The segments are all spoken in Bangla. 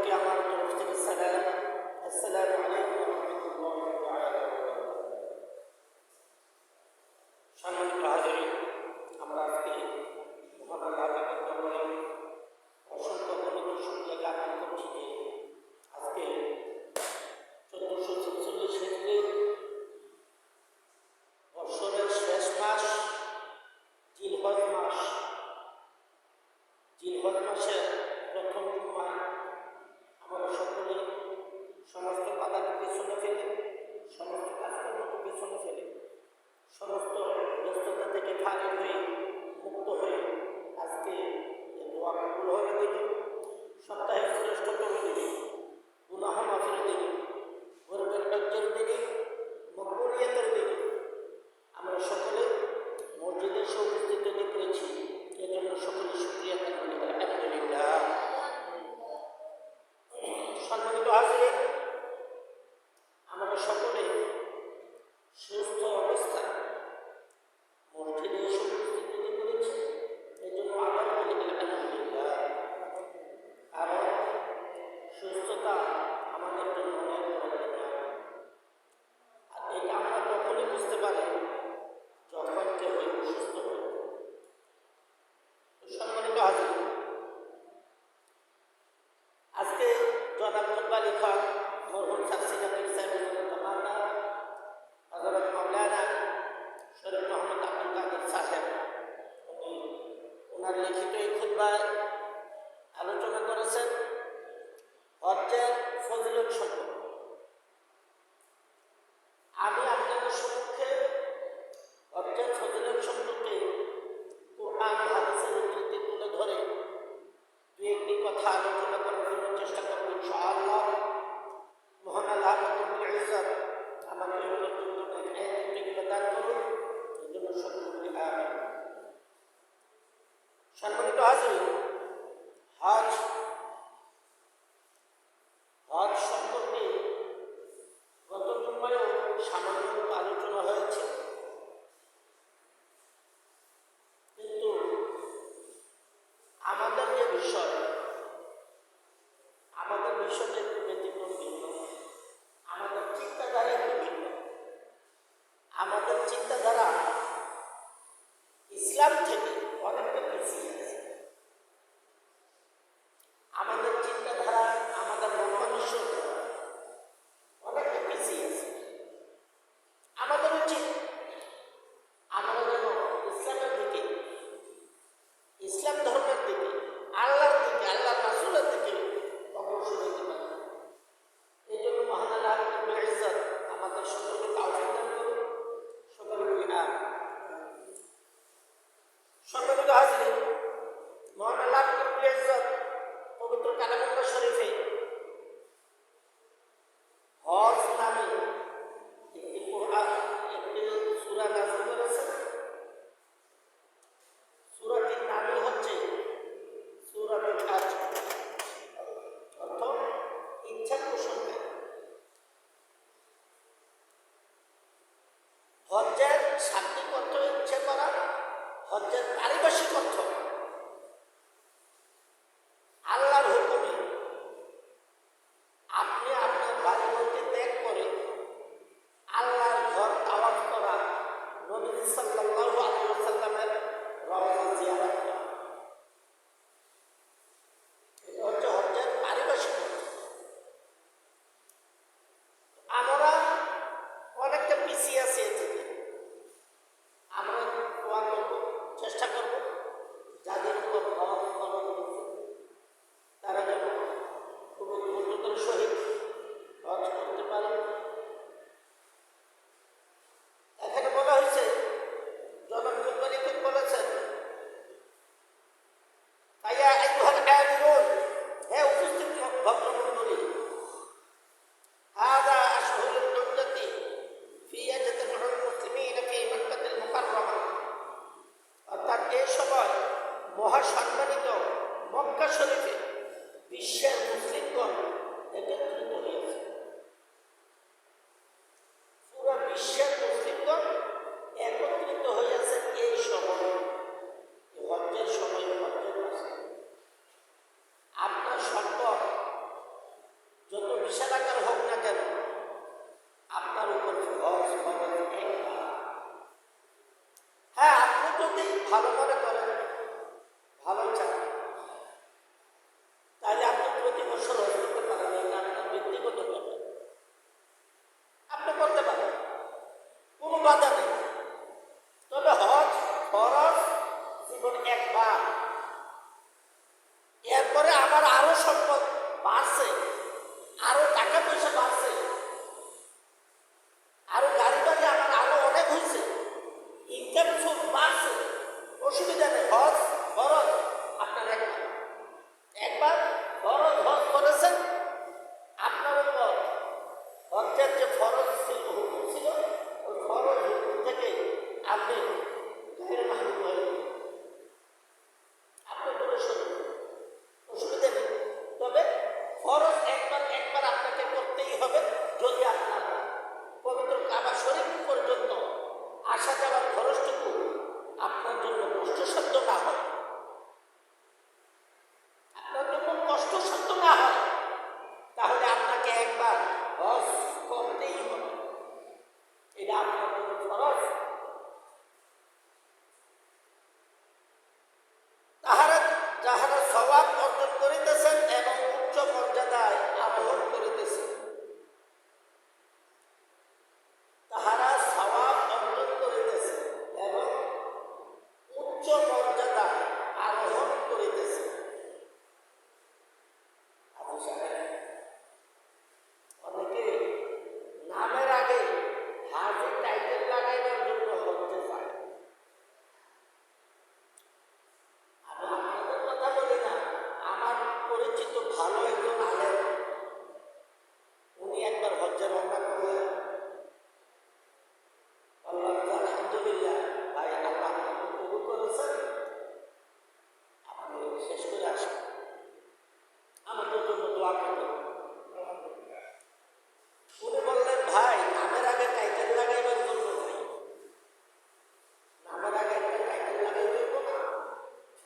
সকলকে আমার তরফ থেকে সালাম। আসসালামু আলাইকুম ওয়া রাহমাতুল্লাহি ওয়া বারাকাতুহু। সম্মানিত হাজিরিন, আমরা আজকে মহান আল্লাহর দরবারে অসংখ্য গণিত শুকরিয়া জ্ঞাপন করছি যে আজকে 1446 হিজরি বৎসরের শেষ মাস জিলহজ মাসের প্রথম জুমায় আমরা সকলে সমস্ত বাধাকে পেছনে ফেলে, সমস্ত কাজকর্মকে পেছনে ফেলে, সমস্ত ব্যস্ততা থেকে ফাঁকি হয়ে মুক্ত হয়ে আজকে দোয়া কবুল হওয়ার দিনে, সপ্তাহের শ্রেষ্ঠতম দিনে, গুনাহ মাফের দিনে, গরিবের কার্যের দিনে, মকবুলিয়তের দিনে আমরা সকলে মসজিদে এসে উপস্থিত হতে পেরেছি। এজন্য সকলে শুকরিয়া জ্ঞাপন করি, আলহামদুলিল্লাহ। সম্মানিত হাজিরিন, আমরা সকলে সুস্থ অবস্থায় মসজিদে এসে উপস্থিত হতে পেরেছি। এজন্য আবার বলি আলহামদুলিল্লাহ। কারণ সুস্থতা আমাদের জন্য অনেক বড় নিয়ামত। আর এটা আমরা তখনই বুঝতে পারি যখন কেউ অসুস্থ হয়। সম্মানিত হাজিরিন, আজকে জনাব মুকবাল খান মরহুম শামসিনা পীর সাহেবের তামান্না হযরত মাওলানা শরীফ মোহাম্মদ আব্দুল কাদের সাহেব উনি ওনার লিখিত এই খুতবায় আলোচনা করেছেন হজ্জের ফজিলত সম্পর্কে। আমি আপনাদের সম্মুখে হজ্জের ফজিলত সম্পর্কে কুরআন হাদিসের উদ্ধৃতি তুলে ধরে দুই একটি কথা আলোচনা করার জন্য চেষ্টা করব ইনশাআল্লাহ। মহান আল্লাহ রব্বুল ইজ্জত আমাকে এই দান করুন, এজন্য সকলকে আমিন। সম্মানিত হাজিরিন, হজ সম্পর্কে গত জুমায়ও সামান্য আলোচনা হয়েছে, কিন্তু আমাদের যে বিষয়, আমাদের বিষয়টা একটু ব্যতিক্রম ভিন্ন, আমাদের চিন্তাধারা একটু ভিন্ন। আমাদের চিন্তাধারা ইসলাম থেকে অনেকটা পিছিয়ে আছে। আমাদের চিন্তাধারা, আমাদের মন-মানসিকতা অনেকটা পিছিয়ে আছে। আমাদের উচিত আমরা যেন ইসলামের দিকে, ইসলাম ধর্মের দিকে, আল্লাহর দিকে, আল্লাহ রাসূলের দিকে অগ্রসর হতে পারি। এই জন্য মহান আল্লাহ রব্বুল ইজ্জত আমাদের সকলকে তাওফীক দান করুন, সকলে বলি আমিন। সম্মানিত হাজিরিন, মহান আল্লাহ রব্বুল ইজ্জত পবিত্র কালামুল্লাহ শরীফে হজ নামে একটি সূরা নাযিল করেছেন। সূরাটির নামই হচ্ছে সূরাতুল হজ, অর্থ ইচ্ছা পোষণকারী। হজ্জের শাব্দিক অর্থ ইচ্ছে করা, হজ্জের পারিভাষিক অর্থ আল্লাহর হুকুমে আপনি আপনার বাড়ি হইতে ত্যাগ করে আল্লাহর ঘর তাওয়াফ করা, নবী সাল্লাল্লাহু আলাইহি ওয়াসাল্লামের রওজা জিয়ারত করা। এটা হচ্ছে হজ্জের পারিভাষিক অর্থ। আমরা অনেকটা পিছিয়ে আছি এ থেকে। আমরা দোয়া করব, চেষ্টা করব যাদের উপর তাওয়াফ করা হয়েছে তারা যেন খুবই দ্রুততার সহিত হজ করতে পারে। এখানে বলা হয়েছে, জনাব মুকবাল খান বলেছেন, আয়া আইয়ুহাল আমিরুন, হে উপস্থিত ভদ্রমণ্ডলী, হাযা আশহুরুল হুজ্জাতি ফি ইয়াজতামিউল মুসলিমিনা ফি মক্কাতিল মুকাররমা, অর্থাৎ এই সময় মহাসম্মানিত মক্কা শরীফে বিশ্বের মুসলিমগণ একত্রিত হয়েছে। পুরো বিশ্বের মুসলিমগণ একত্রিত হয়েছে এই সময়, হজ্জের সময়, হজ্জের মাসে। আপনার সম্পদ হজ্জের যে ফরজ ছিল হুকুম ছিল ওই ফরজ হুকুম থেকে আপনি গায়ের মাহরুম হয়ে গেলেন। আপনি দূরে সরে অসুবিধা নেই, তবে ফরজ একবার আপনাকে করতেই হবে। যদি আপনার পবিত্র কাবা শরীফ পর্যন্ত আসা যাওয়ার খরচটুকু আপনার জন্য কষ্টসাধ্য না হয়, আপনার জন্য কষ্টসাধ্য না হয়, তাহলে আপনাকে একবার হজ করতেই হবে। এটা আপনার জন্য ফরজ। যাহারা সওয়াব অর্জন করিতেছেন এবং উচ্চ মর্যাদায় আরোহণ করিতেছেন, তাহারা সওয়াব অর্জন করিতেছে এবং উচ্চ মর্যাদায় আরোহণ করিতেছে। অনেকে নামের আগে হাজি টাইটেল লাগাইবার জন্য হজ্জে যায়। আমি আপনাদের কথা বলি না, আমার পরিচিত ভালো একজন আলেম, উনি একবার হজ্জে রওনা করলেন। আল্লাহ আলহামদুলিল্লাহ, ভাই আল্লাহ আপনাকে কবুল করেছেন, আপনি শেষ করে আসেন, আমাদের জন্য দোয়া করবেন। উনি বললেন, ভাই নামের আগে টাইটেল লাগাইবার জন্য ভাই, নামের আগে একটা টাইটেল লাগাই দেব না।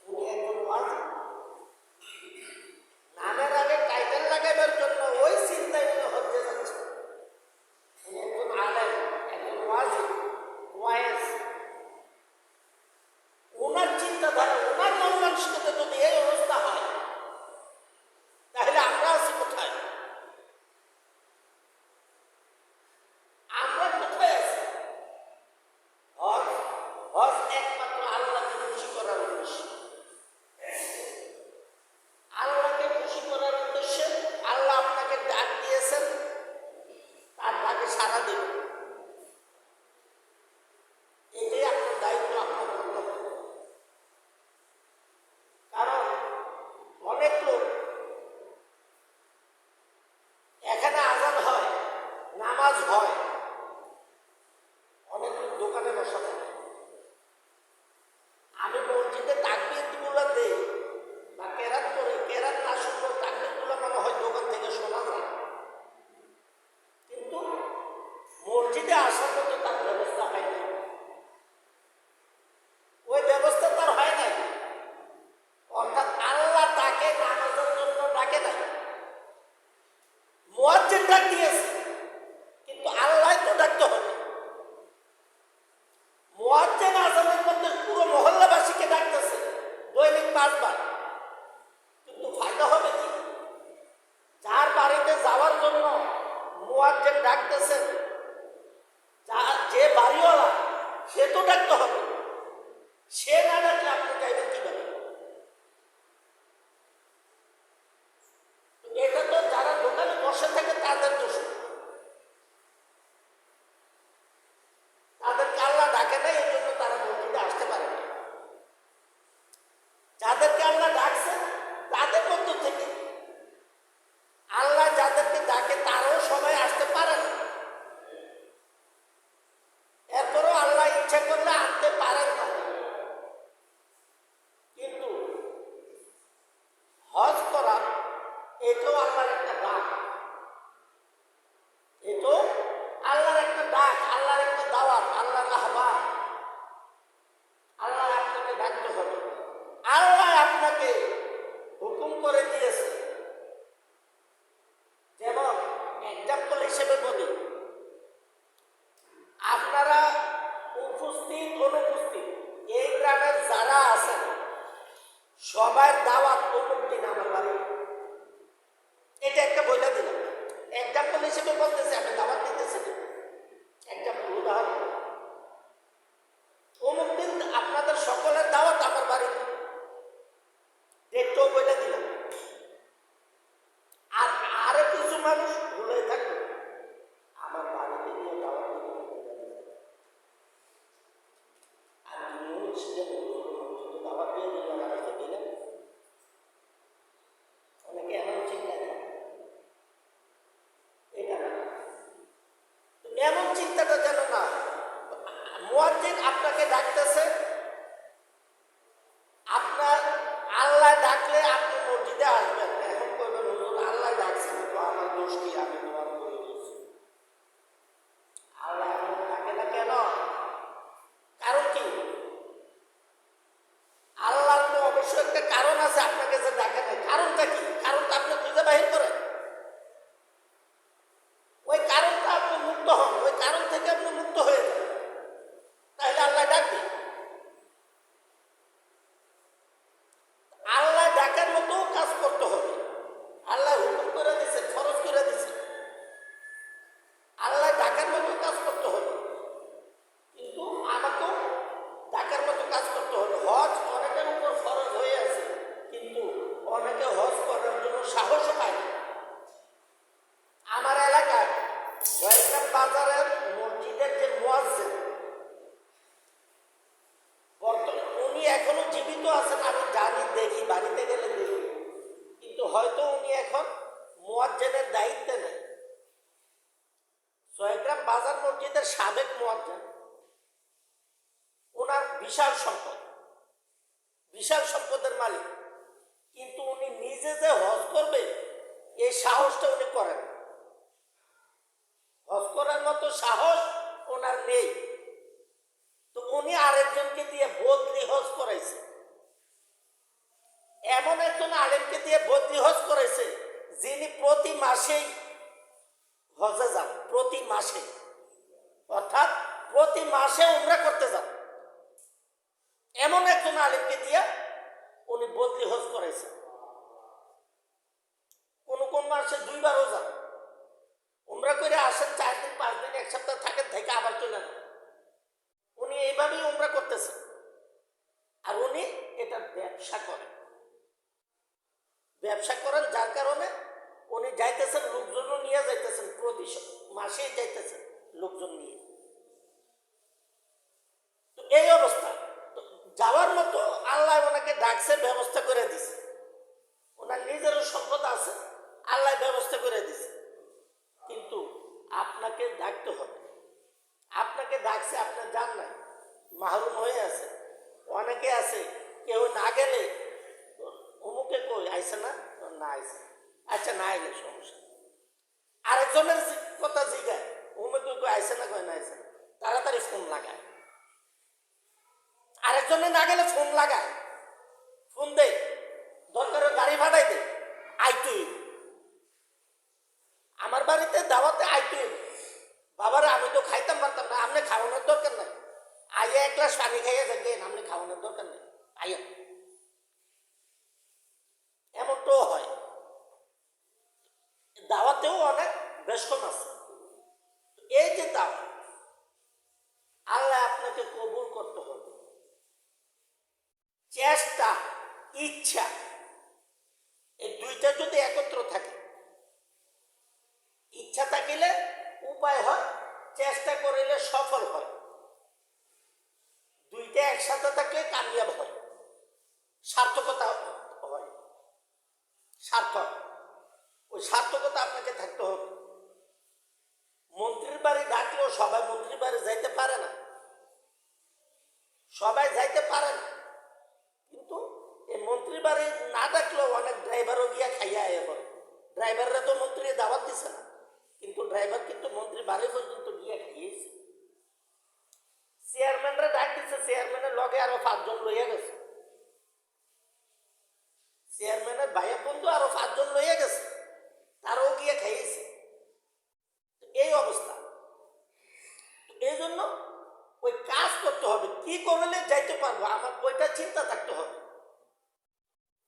উনি একজন ওয়াজি, নামের আগে টাইটেল লাগাইবার জন্য ওই চিন্তায় উনি হজ্জে যাচ্ছেন। উনি একজন আলেম, একজন ওয়াজি, ওয়াইজ। ওনার চিন্তাধারা, ওনার মন মানসিকতা যদি এই অবস্থা হয়, তাহলে আমরা আছি কোথায়? আমরা কোথায় আছি? হজ একমাত্র আল্লাহকে খুশি করার উদ্দেশ্যে। আল্লাহকে খুশি করার উদ্দেশ্যে আল্লাহ আপনাকে ডাক দিয়েছেন, তার ডাকে সাড়া দেবেন। এটাই আপনার দায়িত্ব, আপনার কর্তব্য। কারণ অনেক লোক এখানে আজান হয়, নামাজ হয়, অনেক লোক দোকানে বসা থাকে। আমি মসজিদে তাকবীরগুলো দেই বা কেরাত করে, কেরাত না শুনলেও তাকবীরগুলো মনে হয় দোকান থেকে শোনা যায়, কিন্তু মসজিদে আসার মতো তার ব্যবস্থা হয় না। ওই ব্যবস্থা তার হয় নাই, অর্থাৎ আল্লাহ তাকে নামাজের জন্য ডাকে নাই। মুয়াজ্জিন ডাক দিয়েছে, কিন্তু আল্লাহ তো ডাকতে হবে। মুয়াজ্জিন আযানের মধ্যে পুরো মহল্লাবাসীকে ডাকতেছে দৈনিক 5 বার, কিন্তু ফায়দা হবে কি? যার বাড়িতে যাওয়ার জন্য মুয়াজ্জিন ডাকতেছেন, যে বাড়িওয়ালা, সে তো ডাকতে হবে। সে না ডাকলে আপনি যাইবেন কিভাবে? এটা তো যারা দোকানে বসে থাকে তাদের দোষ। তাদেরকে আল্লাহ ডাকে নাই, এই জন্য তারা মসজিদে আসতে পারে না। যাদেরকে আল্লাহ ডাকছে তাদের মধ্য থেকে আল্লাহ যাদেরকে ডাকে তারাও সবাই আসতে পারে না। এরপরও আল্লাহ ইচ্ছা করলে আনতে পারেন না। কিন্তু হজ করা এটাও আল্লাহর একটা ডাক, এটাও আল্লাহর একটা ডাক, আল্লাহর একটা দাওয়াত, আল্লাহর আহ্বান। আল্লাহ আপনাকে ডাকতে হবে। আল্লাহ আপনাকে হুকুম করে দিয়েছে। যেমন এক্সাম্পল হিসেবে বলি, আপনারা উপস্থিত অনুপস্থিত এই গ্রামের যারা আছেন সবার দাওয়াত অমুক দিন আমার বাড়ি। এটা একটা বইলা দিলাম, এক্সাম্পল হিসেবে বলতেছি, আমি দাওয়াত দিতেছি। এক্সাম্পল, উদাহরণ, অমুক দিন আপনাদের সকলের দাওয়াত আমার বাড়িতে, ডেটটাও বইলা দিলাম। আর আরো কিছু মানুষ ভুলে থাকবে, আমার বাড়িতে গিয়ে দাওয়াত দিতে আর শুধু দাওয়াত দিয়ে দিলাম, আমাকে দিলেন। অনেকে এমন চিন্তা করে, এটা না, এমন চিন্তাটা যেন না হয়। মুয়াজ্জিন আপনাকে ডাকতেছে, আপনার আল্লাহ ডাকলে আপনি মসজিদে আসবেন, এখন করবেন হুজুর আল্লাহ ডাকছেন তো আমার দোষ কি, আমি তোমার করে দিয়েছি। আল্লাহ এখন ডাকে না কেন? কারণ কি? আল্লাহর তো অবশ্যই একটা কারণ আছে আপনাকে যে ডাকে না। কারণটা কি? কারণটা আপনি খুঁজে বাহির করেন, ওই কারণটা আপনি মুক্ত হন, ওই কারণ থেকে আপনি মুক্ত হয়ে যান, তাহলে আল্লাহ ডাকবে। আল্লাহ ডাকার মতো কাজ করতে হবে। আল্লাহ হুকুম করে দিয়েছে, ফরজ করে দিয়েছে, আল্লাহ ডাকার মতো কাজ করতে হবে। কিন্তু আমাকেও ডাকার মতো কাজ করতে হবে। হজ অনেকের উপর ফরজ হয়ে আছে, কিন্তু অনেকে হজ করার জন্য সাহসও পায় না। আমার এলাকায় জয়গ্রাম বাজারের মসজিদের যে মুয়াজ্জিন, বর্তমানে উনি এখনো জীবিত আছেন, আমি জানি, দেখি, বাড়িতে গেলে দেখি, কিন্তু হয়তো উনি এখন মুয়াজ্জিনের দায়িত্বে নেই। জয়গ্রাম বাজার মসজিদের সাবেক মুয়াজ্জিন, ওনার বিশাল সম্পদ, বিশাল সম্পদের মালিক, কিন্তু উনি নিজে যে হজ করবে এই সাহসটা উনি করেন। হজ করার মতো সাহস ওনার নেই, তো উনি আরেকজনকে দিয়ে বদলি হজ করাইছে। এমন একজন আলেমকে দিয়ে বদলি হজ করাইছে যিনি প্রতি মাসেই হজে যান, প্রতি মাসে, অর্থাৎ প্রতি মাসে উমরা করতে যান। এমন একজন আলেমকে দিয়ে উনি বদলি হজ করাইছে। কোন কোন মাসে 2 বারও যান, উমরা করে আসেন, 4 দিন 5 দিন 1 সপ্তাহ থাকেন, থেকে আবার চলে যান। উনি এইভাবেই উমরা করতেছেন, আর উনি এটা ব্যবসা করেন। ব্যবসা করেন যার কারণে উনি যাইতেছেন, লোকজনও নিয়ে যাইতেছেন, প্রতি মাসেই যাইতেছেন লোকজন নিয়ে। তো এই অবস্থা, তো যাওয়ার মতো আল্লাহ ওনাকে ডাকছে, ব্যবস্থা করে দিছে। ওনার নিজেরও সম্পদ আছে, আল্লাহ ব্যবস্থা করে দিছে, কিন্তু আপনাকে ডাকতে হবে। আপনাকে ডাকছে, আপনার যান নাই, মাহরুম হয়ে আছে। অনেকে আছে, কেউ না গেলে অমুকে কই আইসে না, না আইসে, আচ্ছা না আইলে সমস্যা। আরেকজনের কথা জিজ্ঞায়, অমুকে কই আইসে না, কয় না আইসে না, তাড়াতাড়ি ফোন লাগায়। আরেকজনে না গেলে ফোন লাগায়, ফোন দে, দরকারে গাড়ি ভাড়াই দে, আইতুই আমার বাড়িতে দাওয়াতে আইতুই। বাবারা আমি তো খাইতাম পারতাম না, আপনি খাওয়ানোর দরকার নাই, আইয়া 1 গ্লাস পানি খাইয়া দেখেন, আপনি খাওয়ানোর দরকার নেই, আইয়া। এমনটাও হয়। দাওয়াতেও অনেক বেশকম আছে। এই যে দাওয়াত, আল্লাহ আপনাকে কবুল করতে হবে। চেষ্টা, ইচ্ছা, এই দুইটা যদি একত্র থাকে, ইচ্ছা থাকিলে উপায় হয়, চেষ্টা করিলে সফল হয়, দুইটা একসাথে থাকলে কামিয়াব হয়, সার্থকতা হয়, সার্থক। ওই সার্থকতা আপনাকে থাকতে হবে। মন্ত্রীর বাড়ি ডাকলেও সবাই মন্ত্রীর বাড়ি যাইতে পারে না, সবাই যাইতে পারে না, কিন্তু এই মন্ত্রীর বাড়ি না ডাকলেও অনেক ড্রাইভারও গিয়া খাইয়া আয় পড়ে। ড্রাইভাররা তো মন্ত্রী দাওয়াত দিছে না, কিন্তু ড্রাইভার কিন্তু মন্ত্রী বাড়ি পর্যন্ত গিয়া খাইয়েছে। চেয়ারম্যানরা ডাক দিচ্ছে, চেয়ারম্যানের লগে আরো 5 জন লইয়া গেছে, চেয়ারম্যানের ভাইয়া বন্ধু আরো 5 জন লইয়া গেছে, তারাও গিয়ে খাইয়েছে। এই অবস্থা। এই জন্য ওই কাজ করতে হবে, কি করলে যাইতে পারবো, আমার ওইটা চিন্তা থাকতে হবে।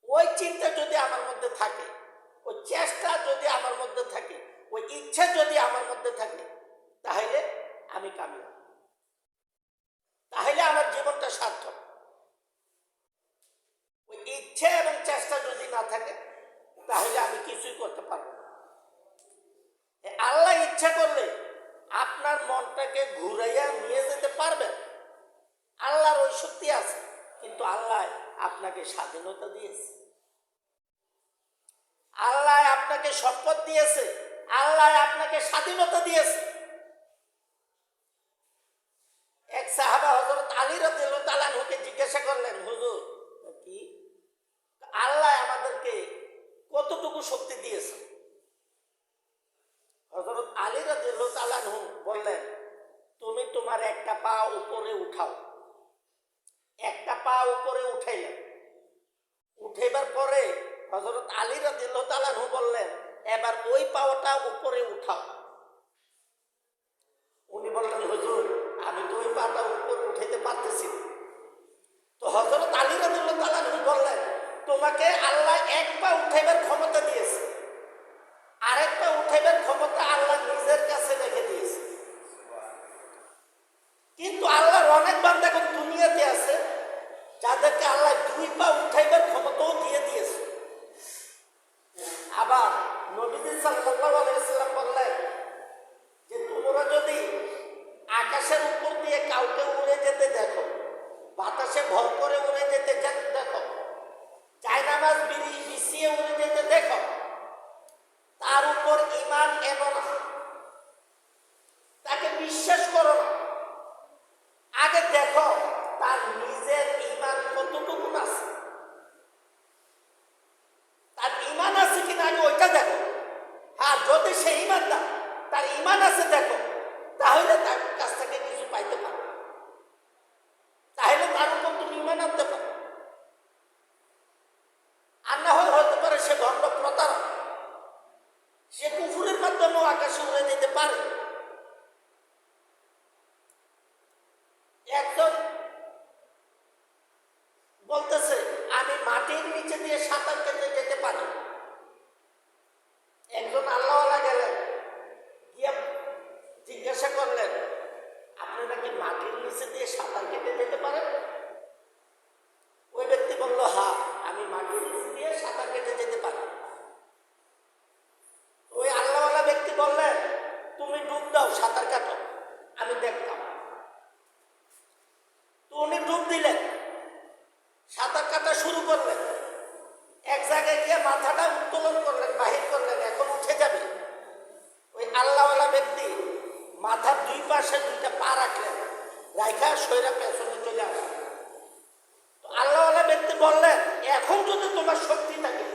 ওই চিন্তা যদি আমার মধ্যে থাকে, ওই চেষ্টা যদি আমার মধ্যে থাকে, ওই ইচ্ছা যদি আমার মধ্যে থাকে, তাহলে আমি কামিয়াব, তাহলে আমার জীবনটা সার্থক। ওই ইচ্ছা এবং চেষ্টা যদি না থাকে, তাহলে আমি কিছুই করতে পারবো না। আল্লাহ ইচ্ছা করলে আপনার মনটাকে ঘুরাইয়া নিয়ে যেতে পারবেন, আল্লাহর ওই শক্তি আছে। কিন্তু আল্লাহ আপনাকে স্বাধীনতা দিয়েছে, আল্লাহ আপনাকে সম্পদ দিয়েছে, আল্লাহ আপনাকে স্বাধীনতা দিয়েছে। সাহাবা হযরত আলী রাদিয়াল্লাহু তাআলা আনহুকে জিজ্ঞাসা করলেন, হুজুর কি আল্লাহ আমাদেরকে কতটুকু শক্তি দিয়েছে? হযরত আলী রাদিয়াল্লাহু তাআলা আনহু বললেন, তুমি তোমার একটা পা উপরে উঠাও। একটা পা উপরে উঠাইলেন। উঠাইবার পরে হযরত আলী রাদিয়াল্লাহু তাআলা আনহু বললেন, এবার ওই পাওটা উপরে উঠাও। উনি বললেন, হুজুর আমি তো ওই পাটা উপরে উঠাইতে পারতেছি না। তো হযরত আলী রাদিয়াল্লাহু তাআলা আনহু বললেন, তোমাকে আল্লাহ এক পা উঠাইবার ক্ষমতা দিয়েছে, আরেক পা উঠাইবার ক্ষমতা আল্লাহ নিজের কাছে রেখে দিয়েছে। কিন্তু আল্লাহর অনেক বান্দা এখন দুনিয়াতে আছে যাদেরকে আল্লাহ দুই পা উঠাইবার ক্ষমতাও দিয়ে দিয়েছে। আবার নবীজি সাল্লাল্লাহু আলাইহি ওয়াসাল্লাম বললেন যে তোমরা যদি আকাশের উপর দিয়ে কাউকে উড়ে যেতে দেখো, বাতাসে ভর করে উড়ে যেতে দেখো, জায়নামাজ বিছিয়ে উড়ে যেতে দেখো, তার উপর ঈমান এনো না, তাকে বিশ্বাস করো না। আগে দেখো তার নিজের ঈমান কতটুকু আছে, তার ঈমান আছে কিনা আগে ওইটা দেখো। আর যদি সে ঈমানদার, তার ঈমান আছে দেখো, তাহলে তার কাছ থেকে কিছু পাইতে পারো, তাহলে তার উপর তুমি ঈমান আনতে পারো। আর না হয় হতে পারে সে ভণ্ড প্রতারক, সে কুফুরের মাধ্যমেও আকাশে উড়ে যেতে পারে। একজন বলতেছে আমি মাটির নিচে দিয়ে সাঁতার কেটে যেতে পারি। একজন আল্লাহওয়ালা গেলেন, গিয়ে জিজ্ঞাসা করলেন, আপনি নাকি মাটির নিচে দিয়ে সাঁতার কেটে যেতে পারেন? ওই ব্যক্তি বলল, হ্যাঁ আমি মাটির নিচে দিয়ে সাঁতার কেটে যেতে পারি। ওই আল্লাহওয়ালা ব্যক্তি বললেন, তুমি ডুব দাও, সাঁতার কাটো, আমি দেখতাম। তো উনি ডুব দিলেন, সাঁতার কাটা শুরু করলেন। এক জায়গায় গিয়ে মাথাটা উত্তোলন করলেন, বাহির করলেন, এখন উঠে যাবে। ওই আল্লাহওয়ালা ব্যক্তি মাথার দুই পাশে দুইটা পা রাখলেন, রাইখা সইরা পেছনে চলে আসলেন। তো আল্লাহওয়ালা ব্যক্তি বললেন, এখন যদি তোমার শক্তি থাকে,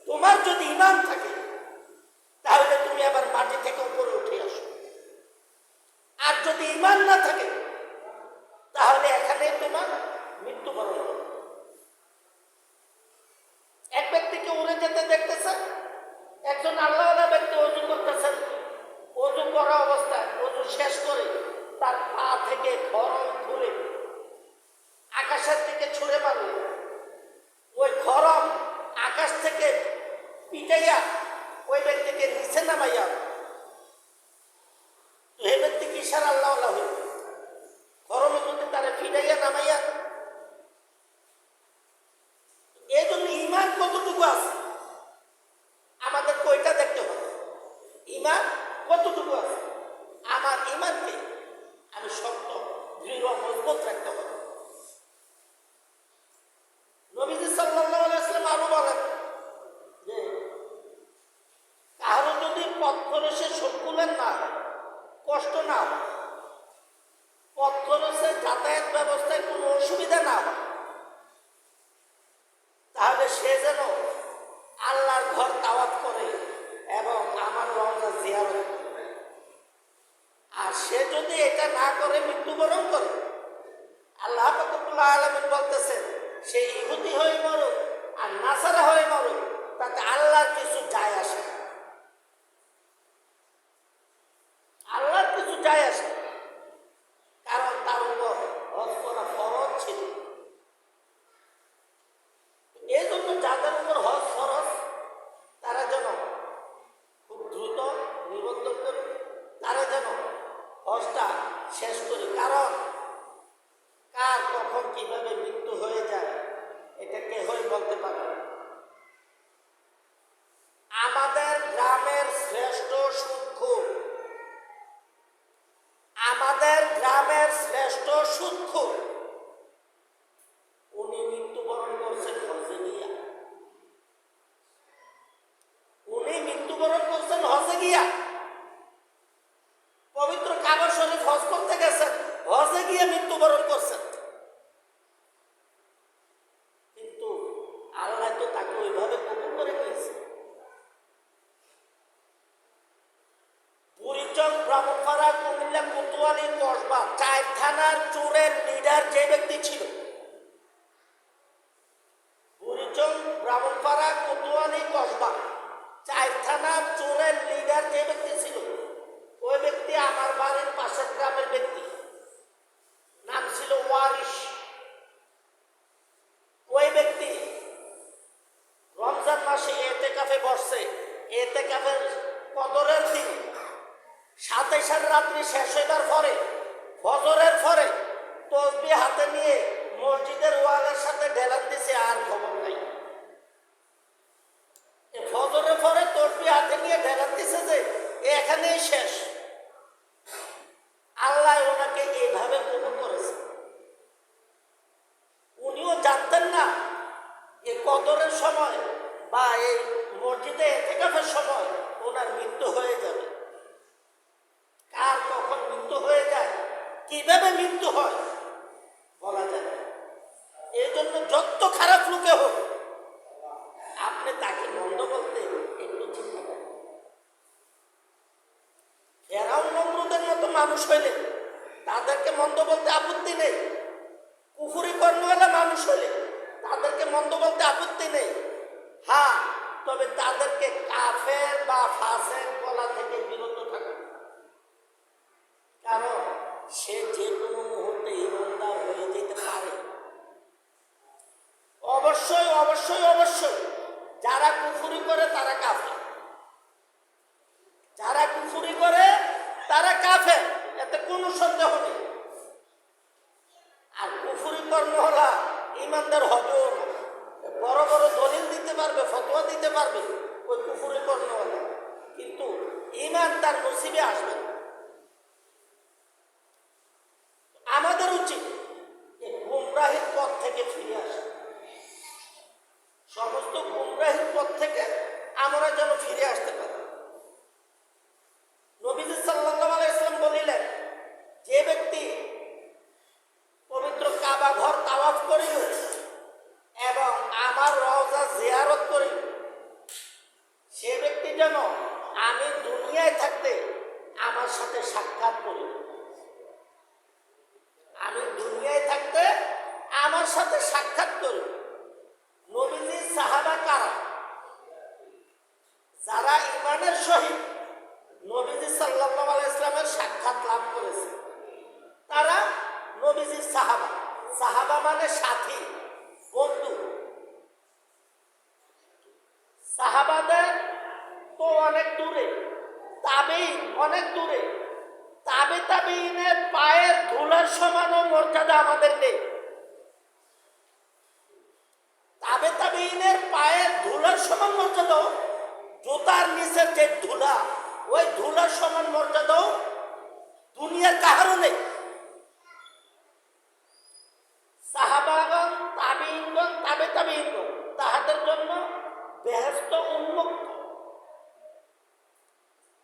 তোমার যদি ঈমান থাকে, তাহলে তুমি আবার মাটি থেকে উপরে উঠে আসো। আর যদি ঈমান না থাকে, তাহলে এখানে তোমার মৃত্যুবরণ হবে। এক ব্যক্তিকে উড়ে যেতে দেখতেছে, একজন আল্লাহওয়ালা ব্যক্তি ওযু করতেছেন। ওযু করা অবস্থায় ওযু শেষ করে তার পা থেকে খড়ম খুলে আকাশের দিকে ছুঁড়ে মারল। ওই খড়ম আকাশ থেকে পিটাইয়া ওই ব্যক্তিকে নিচে নামাইয়া, তো এই ব্যক্তি কিসার আল্লাহওয়ালা হইল? খড়মে যদি তারা পিটাইয়া নামাইয়া। এই জন্য ঈমান কতটুকু আছে আমাদের কয়টা দেখতে হবে। ঈমান কতটুকু আছে, আমার ঈমানকে আমি শক্ত, দৃঢ়, মজবুত রাখতে হবে। নবীজি সাল্লাল্লাহু আলাইহি ওয়াসাল্লাম আরো বলেন যে কারো যদি পথ খরচে সকুলের না হয়, কষ্ট না হয়, পথ খরচে যাতায়াত ব্যবস্থায় কোনো অসুবিধা না হয়, তাহলে সে যেন আল্লাহর ঘর তাওয়াফ করে এবং আমার রওজা জিয়ারত করে। আর সে যদি এটা না করে মৃত্যুবরণ করে, আল্লাহ পাক রব্বুল আলামিন বলতেছেন, সে ইহুদি হয়ে মরুক আর নাসারা হয়ে মরুক, তাতে আল্লাহর কিছু যায় আসে না। আল্লাহর কিছু যায় আসে, কারণ তার উপর হজ করা ফরজ ছিল। এই জন্য যাদের উপর হজ ফরজ, তারা যেন খুব দ্রুত নিবন্ধন করে, তারা যেন হজটা শেষ করে। কারণ কার কখন কিভাবে মৃত্যু হয়ে যায় এটা কেহই বলতে পারে না। আমাদের গ্রামের শ্রেষ্ঠ সুদখোর, আমাদের গ্রামের শ্রেষ্ঠ সুদখোর, উনি মৃত্যুবরণ করছেন হজে গিয়া। উনি মৃত্যুবরণ করছেন হজে গিয়া। পবিত্র কাবা শরীফ হজ করতে গেছেন, হজে গিয়ে মৃত্যুবরণ বুড়িচং, ব্রাহ্মণপাড়া, কুমিল্লা, কোতোয়ালি, কসবা 4 থানার চোরের লিডার যে ব্যক্তি ছিল, বুড়িচং, ব্রাহ্মণপাড়া, কোতোয়ালি, কসবা 4 থানার চোরের লিডার যে ব্যক্তি ছিল, ওই ব্যক্তি আমার বাড়ির পাশের গ্রামের ব্যক্তি, নাম ছিল ওয়ারিশ। ওই ব্যক্তি রমজান মাসে এতেকাফে বসছে। এতেকাফের কদরের দিন 27 রাত্রি শেষ হইবার পরে ফজরের পরে তসবিহ হাতে নিয়ে মসজিদের ওয়ালের সাথে ঢেলান দিছে, আর খবর নাই। ফজরের পরে তসবিহ হাতে নিয়ে ঢেলান দিছে যে এখানেই শেষ। আল্লাহ ওনাকে এইভাবে কবুল করেছে। উনিও জানতেন না এই কদরের সময় বা এই মসজিদে এতেকাফের সময় ওনার মৃত্যু হয়ে যাবে। কার কখন মৃত্যু হয়ে যায়, কিভাবে মৃত্যু হয় বলা যায় না। এই জন্য যত খারাপ লোকে হোক আপনি তাকে মন্দ বলতে একটু চিন্তা করেন। ফেরাউন নমরুদের মতো মানুষ হইলে তাদেরকে মন্দ বলতে আপত্তি নেই। কুফরি কর্মওয়ালা মানুষ হলে তাদেরকে মন্দ বলতে আপত্তি নেই। হ্যাঁ, তবে তাদেরকে কাফের বা ফাসেক বলা থেকে বিরত থাকুন, কারণ সে যে কোনো মুহূর্তে ইমানদার হয়ে যেতে পারে। অবশ্যই অবশ্যই অবশ্যই যারা কুফরি করে তারা কাফের, যারা কুফরি করে তারা কাফের, এতে কোনো সন্দেহ নেই। আর কুফরি কর্ম হলা ইমানদার হবেও না। বড় বড় দলিল দিতে পারবে, ফতোয়া দিতে পারবে ওই কুফরি কর্ম হলা, কিন্তু ইমান তার নসিবে আসবে না। আমাদের উচিত এই গুমরাহির পথ থেকে ফিরে আসা। সমস্ত গুমরাহির পথ থেকে আমরা যেন ফিরে আসতে পারি। নবীজি সাল্লাল্লাহু আলাইহি ওয়াসাল্লাম বলিলেন, যে ব্যক্তি পবিত্র কাবা ঘর তাওয়াফ করিল এবং আমার রওজা জিয়ারত করিল, সে ব্যক্তি যেন আমি দুনিয়ায় থাকতে আমার সাথে সাক্ষাৎ করিল। আমি দুনিয়ায় থাকতে আমার সাথে সাক্ষাৎ করিল। নবীজি সাহাবা কারা? যারা ইমানের সহিত নবীজি সাল্লাল্লাহু আলাইহি ওয়াসাল্লামের সাক্ষাৎ লাভ করেছে তারা নবীজির সাহাবা। সাহাবা মানে সাথী, বন্ধু। সাহাবাদের তো অনেক দূরে, তাবেঈন অনেক দূরে। তাবেঈনের পায়ের ধুলার সমানও মর্যাদা আমাদের নেই। তাবেঈনের পায়ের ধুলার সমান মর্যাদাও, জুতার নিচের যে ধুলা, ওই ধুলার সমান মর্যাদাও দুনিয়ার কাহারও নেই। সাহাবাগণ, তাবেঈনগণ, তাবেঈনগণ তাহাদের জন্য বেহেশত উন্মুক্ত।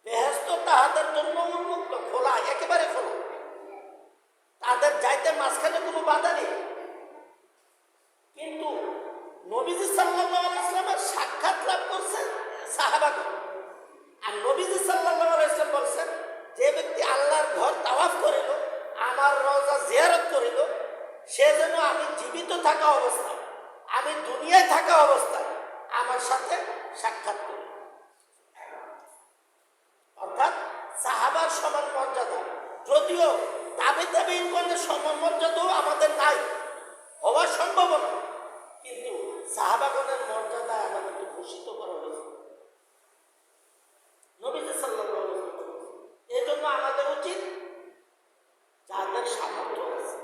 বেহেশত তাহাদের জন্য উন্মুক্ত, খোলা, একেবারে খোলা। তাদের যাইতে মাঝখানে কোনো বাধা নেই। কিন্তু নবীজি সাল্লাল্লাহু আলাইহি ওয়াসাল্লামের সাক্ষাৎ লাভ করছেন সাহাবাগণ। আর নবীজি সাল্লাল্লাহু আলাইহি ওয়াসাল্লাম বলছেন, যে ব্যক্তি আল্লাহর ঘর তাওয়াফ করিল, আমার রওজা জিয়ারত করিল, সে যেন আমি জীবিত থাকা অবস্থায়, আমি দুনিয়ায় থাকা অবস্থায় আমার সাথে সাক্ষাৎ করি। অর্থাৎ সাহাবার সমান মর্যাদা, যদিও তাবেঈনগণের সমান মর্যাদাও আমাদের নাই, হওয়া সম্ভব না, কিন্তু সাহাবাগণের মর্যাদা আমাদেরকে ভূষিত করা হয়েছে নবীজি সাল্লাল্লাহু আলাইহি ওয়াসাল্লাম। এই জন্য আমাদের উচিত যাদের সামর্থ্য আছে,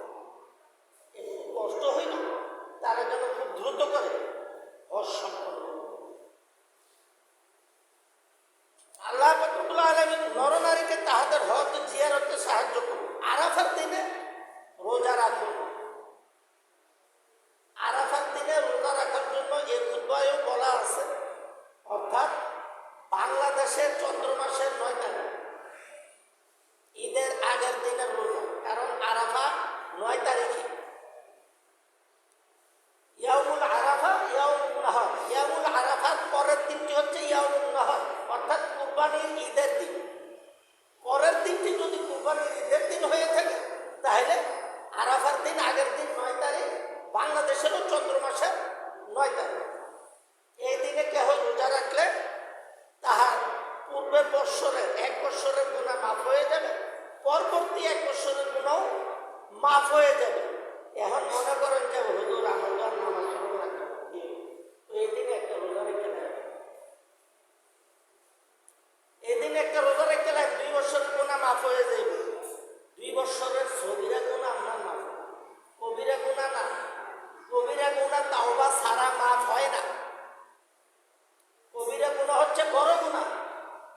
একটু কষ্ট হয় না, তারা যেন খুব দ্রুত করে হজ সম্পন্ন। আল্লাহ রাব্বুল আলামিন নরনারীকে তাহাদের হজ জিয়ারতে সাহায্য করুন। আরাফার দিনে রোজা রাখুন। আরাফার দিনে রোজা রাখার জন্য এই খুতবায়ও বলা আছে, অর্থাৎ বাংলাদেশের চন্দ্র মাসের 9 তারিখ ঈদের আগের দিনের রোজা, কারণ আরাফা 9 তারিখে। ইয়াউমুল আরাফা, ইয়াউমুন নাহর। ইয়াউমুল আরাফার পরের দিনটি হচ্ছে ইয়াউমুন নাহর, অর্থাৎ কুরবানির ঈদের দিন। পরের দিনটি যদি কুরবানির ঈদের দিন হয়ে থাকে তাহলে আরাফার দিন আগের দিন 9 তারিখ, বাংলাদেশেরও চন্দ্র মাসের 9 তারিখ। এই দিনে কেহ রোজা রাখলে তাহার পূর্বের বৎসরের 1 বৎসরের গুনাহ মাফ হয়ে যাবে, পরবর্তী 1 বৎসরের গুনাহ মাফ হয়ে যাবে। এখন মনে করেন যে হুজুর আমার নামাজ পড়বো না, এই দিনে একটা রোজা রেখে দেয়, এই দিনে একটা রোজা রেখে দেয়, 2 বৎসরের গুনাহ মাফ হয়ে যাবে। 2 বৎসরের সগীরা গুনাহ আপনার মাফ, কবিরা গুনাহ না। কবিরা গুনাহ তাওবা ছাড়া মাফ হয় না। কবিরা গুনাহ হচ্ছে বড় গুনাহ,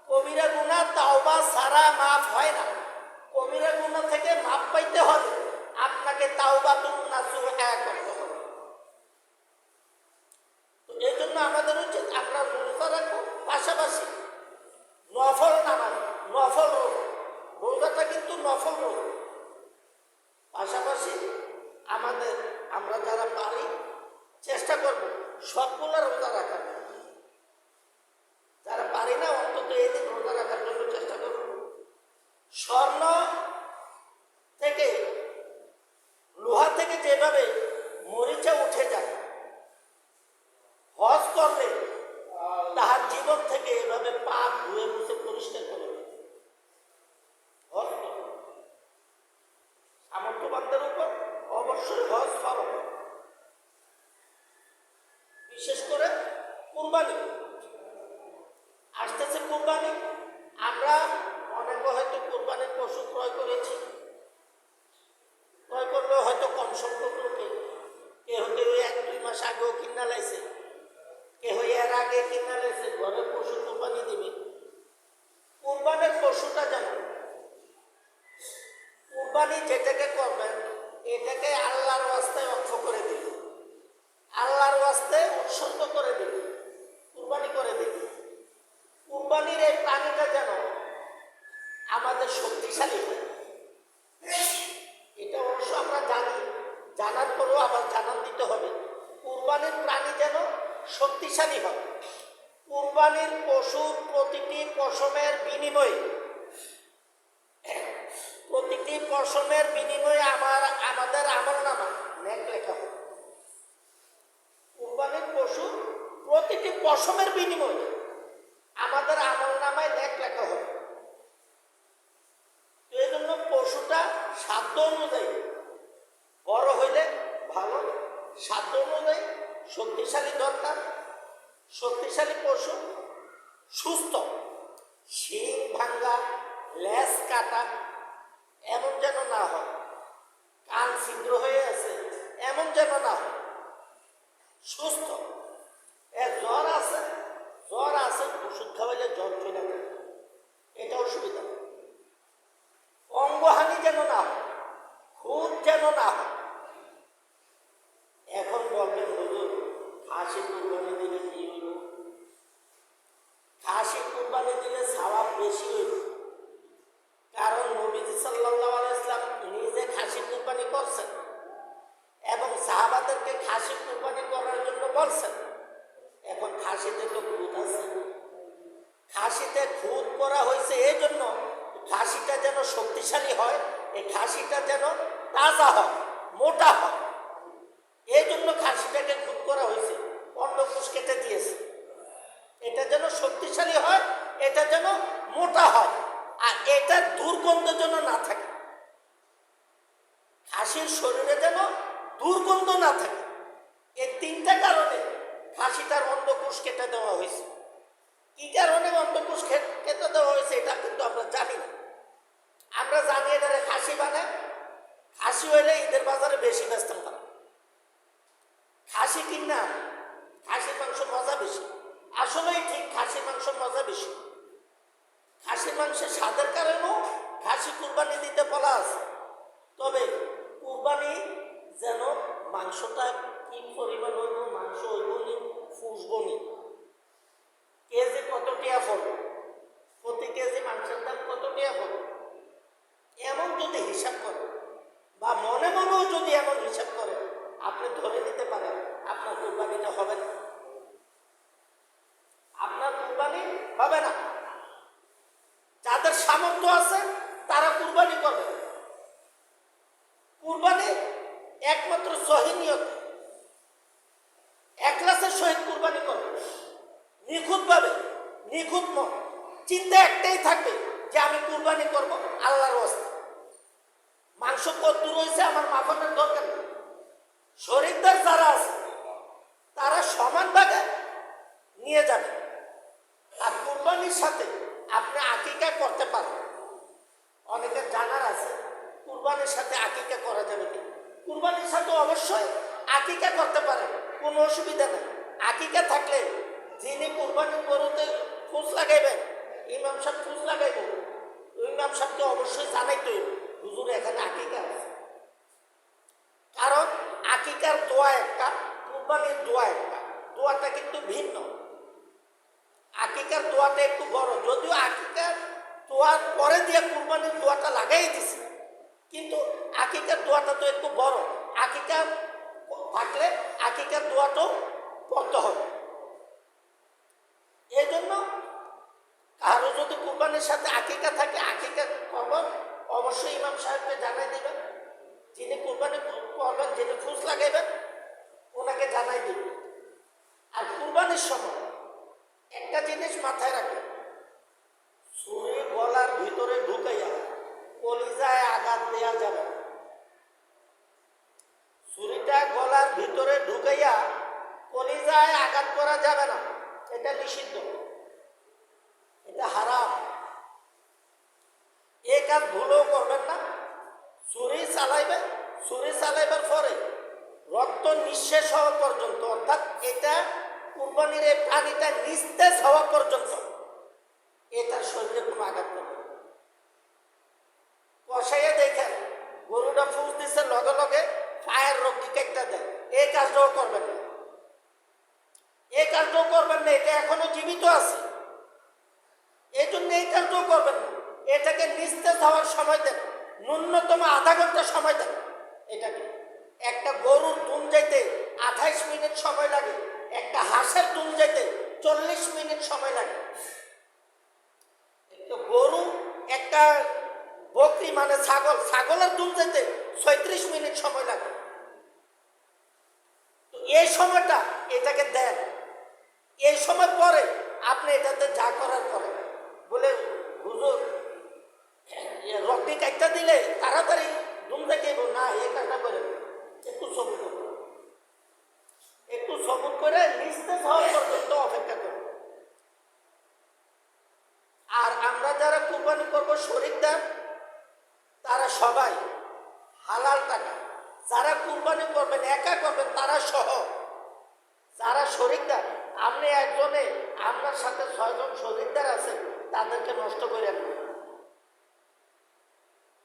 কবিরা গুনাহ তাওবা ছাড়া মাফ হয় না। কবিরা গুনাহ থেকে মাফ পাইতে হলে আপনাকে তাওবাতুন নাসুহা করতে হবে। তো এই জন্য আমাদের উচিত আমরা রোজা রাখবো, পাশাপাশি নফল নামাজ, নফল রোজা, রোজাটা কিন্তু নফল রোজা, পাশাপাশি আমরা যারা পারি চেষ্টা করব সবগুলো রোজা রাখার। যারা পারি না অন্তত এই দিন রোজা রাখার জন্য চেষ্টা করব। স্বর্ণ থেকে, লোহা থেকে যেভাবে মরিচা উঠে যায়, হজ করলে তাহার জীবন থেকে এভাবে পাপ ধুয়ে মুছে পরিষ্কার করে হজ করবে। সামর্থ্যবানদের উপর অবশ্যই হজ ফরজ, বিশেষ করে কুরবানি আসতেছে। কুরবানি আমরা অনেকে হয়তো কুরবানির পশু ক্রয় করেছি, ক্রয় করলেও হয়তো কম সংখ্যক লোকে, কেউ 1-2 মাস আগেও কিনা লাইছে, কেউ এর আগে কিনা লাইছে, ঘরে পশু কুরবানি দিবে। কুরবানির পশুটা যেন, কুরবানি যেটাকে করবেন এটাকে আল্লাহর ওয়াস্তায় অর্থ করে দিবে, আল্লাহর ওয়াস্তে উৎসর্গ করে দিবে, কুরবানি করে দিবে। কুরবানির এই প্রাণীটা যেন আমাদের শক্তিশালী হয়। এটা অবশ্য আমরা জানি, জানার পরেও আবার জানান দিতে হবে। কুরবানির প্রাণী যেন শক্তিশালী হয়। কুরবানির পশুর প্রতিটি পশমের বিনিময়ে, প্রতিটি পশমের বিনিময়ে আমাদের আমলনামা নেক লেখা হবে। কুরবানির পশু প্রতিটি পশমের বিনিময়ে আমাদের আমলনামায় নেক লেখা হবে। এই জন্য পশুটা সাধ্য অনুযায়ী বড় হইলে ভালো, সাধ্য অনুযায়ী শক্তিশালী দরকার। শক্তিশালী পশু, সুস্থ, শিং ভাঙ্গা, লেজ কাটা এমন যেন না হয়, কান ছিদ্র হয়ে আছে এমন যেন না হয়, সুস্থ। জ্বর আছে, ওষুধ খাওয়াইলে জ্বর চলে যাবে, এটা অসুবিধা। অঙ্গহানি যেন না হয়, খুন যেন না হয়। এখন বলবেন হুজুর খাসি কুরবানি দিলে কি হইল? খাসি কুরবানি দিলে সওয়াব বেশি হইল, কারণ নবীজি সাল্লাল্লাহু আলাইহি ওয়াসাল্লাম নিজে খাসি কুরবানি করছেন এবং সাহাবাদেরকে খাসি কুরবানি করার জন্য বলছেন। এখন খাসিতে তো খুঁত আছে, খাসিতে খুঁত করা হয়েছে এই জন্য খাসিটা যেন শক্তিশালী হয়, এই খাসিটা যেন তাজা হয়, মোটা হয়, এই জন্য খাসিটাকে খুঁত করা হয়েছে, অন্ডকোষ কেটে দিয়েছে। এটা যেন শক্তিশালী হয়, এটা যেন মোটা হয়, আর এটার দুর্গন্ধ যেন না থাকে। খাসির শরীরে যেন দুর্গন্ধ না থাকে। এই 3টা কারণে খাসিটার অন্ডকোষ কেটে দেওয়া হয়েছে। কি কারণে অন্ডকোষ কেটে দেওয়া হয়েছে এটা কিন্তু আমরা জানি না। আমরা জানি এটা খাসি বানায়, খাসি হইলে ঈদের বাজারে বেশি বেচতাম তারা। খাসি কিনা খাসির মাংস মজা বেশি, আসলেই ঠিক খাসির মাংস মজা বেশি। খাসির মাংসের স্বাদের কারণেও খাসি কুরবানি দিতে বলা আছে। তবে কুরবানি যেন মাংসটা কি পরিমাণ হইব, মাংস হইব নি ফুসব নি, কেজি কত টাকা পড়বে, প্রতি কেজি মাংসের দাম কত টাকা পড়বে, এমন যদি হিসাব করে বা মনে মনেও যদি এমন হিসাব করে, আপনি ধরে নিতে পারেন আপনার কুরবানিটা হবে না, আপনার কুরবানি হবে না। যাদের সামর্থ্য আছে তারা কুরবানি করবে। কুরবানি একমাত্র সহি নিয়ত, একলাসের সহিত কুরবানি করবে, নিখুঁতভাবে, নিখুঁত মন, চিন্তা একটাই থাকবে যে আমি কুরবানি করব আল্লাহর ওয়াস্তে। মাংস কত রয়েছে আমার মাপানোর দরকার নেই। শরীরদার যারা আছে তারা সমান ভাগে নিয়ে যাবে। আর কুরবানির সাথে আপনি আকিকা করতে পারেন। অনেকের জানার আছে কুরবানির সাথে আকিকা করা যাবে কি? কুরবানির সাথে অবশ্যই আকিকা করতে পারেন, কোনো অসুবিধা নেই। আকিকা থাকলে যিনি কুরবানির গরুতে ফুস লাগাইবেন, ইমাম সাহেব ফুস লাগাইবেন, ইমাম সাহেবকে অবশ্যই জানাইতে হইবে হুজুর এখানে আকিকা আছে। কারণ আকিকার দোয়া একটা, কুরবানির দোয়া একটা, দোয়াটা কিন্তু ভিন্ন। আকিকার দোয়াটা একটু বড়, যদিও আকিকার দোয়ার পরে দিয়ে কুরবানির দোয়াটা লাগাই দিছে, কিন্তু আকিকার দোয়াটা তো একটু বড়। আকিকা থাকলে আকিকার দোয়াটাও পড়তে হবে। এই জন্য কারো যদি কুরবানির সাথে আকিকা থাকে, আকিকা খবর অবশ্যই ইমাম সাহেবকে জানাই দেবেন। যিনি কুরবানি করবেন, যিনি ফুস লাগাইবেন, ওনাকে জানাই দেবেন। আর কুরবানির সময় একটা জিনিস মাথায় রাখবেন, ছুরি গলার ভিতরে ঢুকাইয়া কলিজায় আঘাত দেওয়া যাবে না। ছুরিটা গলার ভিতরে ঢুকাইয়া কলিজায় আঘাত করা যাবে না, এটা নিষিদ্ধ, এটা হারাম। এই কাজ ভুলেও করবেন না। ছুরি চালাইবেন, ছুরি চালাইবার পরে রক্ত নিঃশেষ হওয়া পর্যন্ত, অর্থাৎ এটা কুরবানির এই প্রাণীটা নিস্তেজ হওয়া পর্যন্ত এটার শরীরে কোনো আঘাত করবে। কষাইয়া দেখেন গরুটা ফুস দিচ্ছে, লগে লগে পায়ের রোগী কেটে দেয়, এই কাজটাও করবেন না। এই কাজটাও করবেন না, এটা এখনো জীবিত আছে, এই জন্য এই কাজটাও করবেন না। এটাকে নিস্তেজ হওয়ার সময় দেন, ন্যূনতম আধা ঘন্টা সময় দেন। এটাকে একটা গরুর দুম যাইতে 28 মিনিট সময় লাগে, একটা হাঁসের দুম যাইতে 40 মিনিট সময় লাগে। একটা গরু, একটা বকরি মানে ছাগল, ছাগলের দুম যাইতে 36 মিনিট সময় লাগে। তো এই সময়টা এটাকে দেন, এই সময় পরে আপনি এটাতে যা করার করেন। বলে হুজুর রক্তি কাটটা দিলে তাড়াতাড়ি দুম থেকে না, এই কাজটা করে একটু সবুর করুন, একটু সবুর করে নিস্তেজ হওয়ার পর্যন্ত অপেক্ষা করুন। আর আমরা যারা কুরবানি করবো শরীরদার, তারা সবাই হালাল টাকা, যারা কুরবানি করবেন একা করবেন তারা সহ, যারা শরীরদার, আপনি একজনে আপনার সাথে 6 জন শরীরদার আছেন, তাদেরকে নষ্ট করেন না,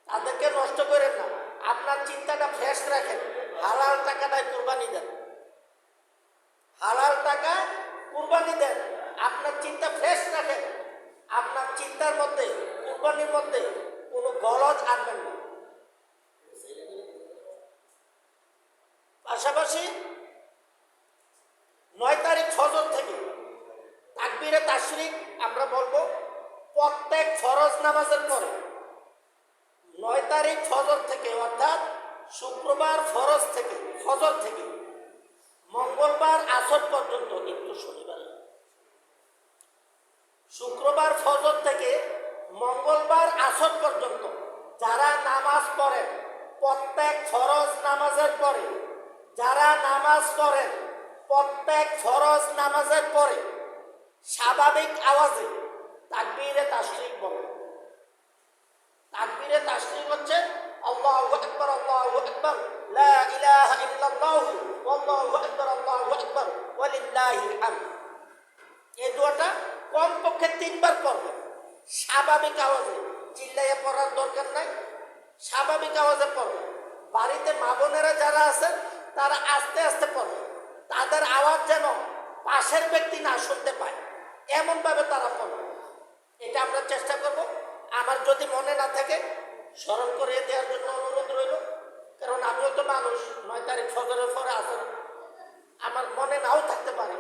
তাদেরকে নষ্ট করেন না। আপনার চিন্তাটা ফ্রেশ রাখেন, হালাল টাকাটায় কুরবানি দেন, হালাল টাকা কুরবানি দেন, আপনার চিন্তা ফ্রেশ রাখেন। আপনার চিন্তার মধ্যে, কুরবানির মধ্যে কোনো গলদ আনবেন না। পাশাপাশি 9 তারিখ ফজর থেকে তাকবীরে তাশরিক আমরা বলবো প্রত্যেক ফরজ নামাজের পরে। 9 তারিখ ফজর থেকে, অর্থাৎ শুক্রবার ফরজ থেকে, ফজর থেকে মঙ্গলবার আসর পর্যন্ত, একটু শনিবার, শুক্রবার ফজর থেকে মঙ্গলবার আসর পর্যন্ত যারা নামাজ পড়েন, প্রত্যেক ফরজ নামাজের পরে, যারা নামাজ পড়েন প্রত্যেক ফরজ নামাজের পরে স্বাভাবিক আওয়াজে তাকবীরে তাশরিক বলেন। তাকবীরে তাশরিক হচ্ছে আল্লাহু আকবার, আল্লাহু আকবার, লা ইলাহা ইল্লাল্লাহু ওয়াল্লাহু আকবার, আল্লাহু আকবার ওয়ালিল্লাহিল হামদ। এই দোয়াটা কমপক্ষে 3 বার পড়বেন স্বাভাবিক আওয়াজে, চিল্লাইয়া পড়ার দরকার নাই, স্বাভাবিক আওয়াজে পড়বেন। বাড়িতে মা বোনেরা যারা আছেন তারা আস্তে আস্তে পড়বে, তাদের আওয়াজ যেন পাশের ব্যক্তি না শুনতে পায়, এমনভাবে তারা পড়বে। এটা আমরা চেষ্টা করব। আমার যদি মনে না থাকে স্মরণ করিয়ে দেওয়ার জন্য অনুরোধ রইল, কারণ আমিও তো মানুষ। 9 তারিখ ফজরের পরে আসর আমার মনে নাও থাকতে পারে,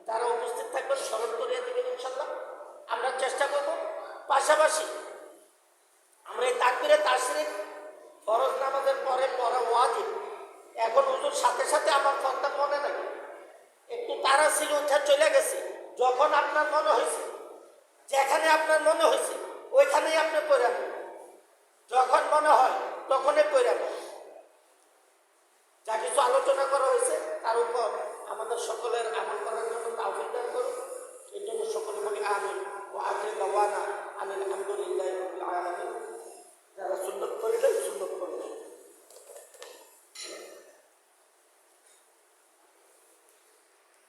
যারা উপস্থিত থাকবেন স্মরণ করিয়ে দেবেন ইনশাল্লাহ, আমরা চেষ্টা করব। পাশাপাশি আমরা এই তাকবীরে তাশরিক ফরজ নামাজের পরে পড়া ওয়াজিব। এখন হুজুর সাথে সাথে আমার ফরটা মনে নাই, একটু তারা ছিল, উঠে চলে গেছে। যখন আপনার মনে হয়েছে, যেখানে আপনার মনে হয়েছে ওইখানেই আপনি পড়ে নেন, যখন মনে হয় তখনই পড়ে নেন। যা কিছু আলোচনা করা হয়েছে তার উপর আমাদের সকলের আমল করার জন্য তাওফিক দান করুন। এই জন্য